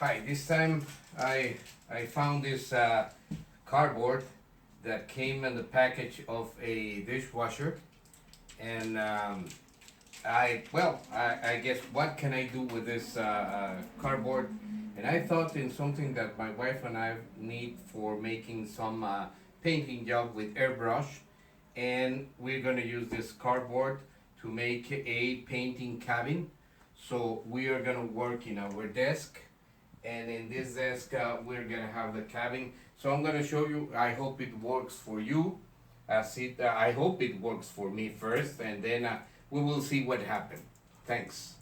Hi, this time I found this cardboard that came in the package of a dishwasher, and I guess what can I do with this cardboard? And I thought in something that my wife and I need for making some painting job with airbrush, and we're gonna use this cardboard to make a painting cabin. So we are gonna work in our desk, and in this desk we're gonna have the cabin. So I'm gonna show you. I hope it works for you. I hope it works for me first, and then we will see what happens. Thanks.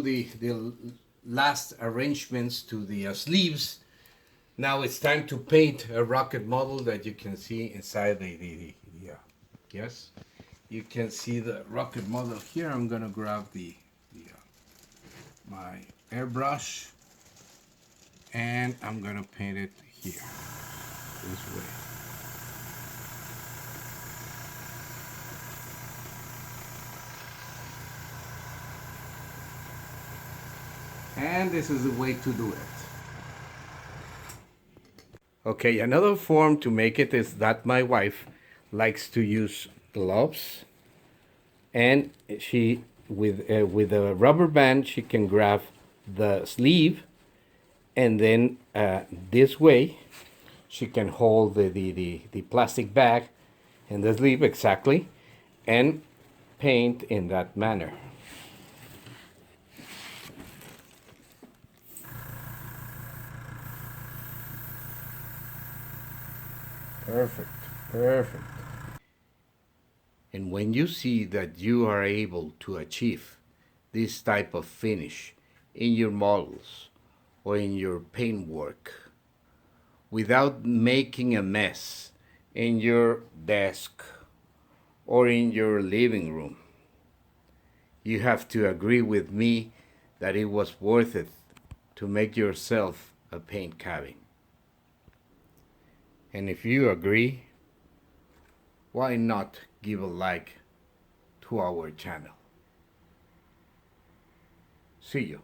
do the last arrangements to the sleeves. Now it's time to paint a rocket model that you can see inside yes, you can see the rocket model here. I'm gonna grab my airbrush, and I'm gonna paint it here this way. And this is the way to do it. Okay, another form to make it is that my wife likes to use gloves, and she with a rubber band she can grab the sleeve, and then this way she can hold the plastic bag and the sleeve exactly and paint in that manner. Perfect, perfect. And when you see that you are able to achieve this type of finish in your models or in your paint work without making a mess in your desk or in your living room, you have to agree with me that it was worth it to make yourself a paint cabin. And if you agree, why not give a like to our channel? See you.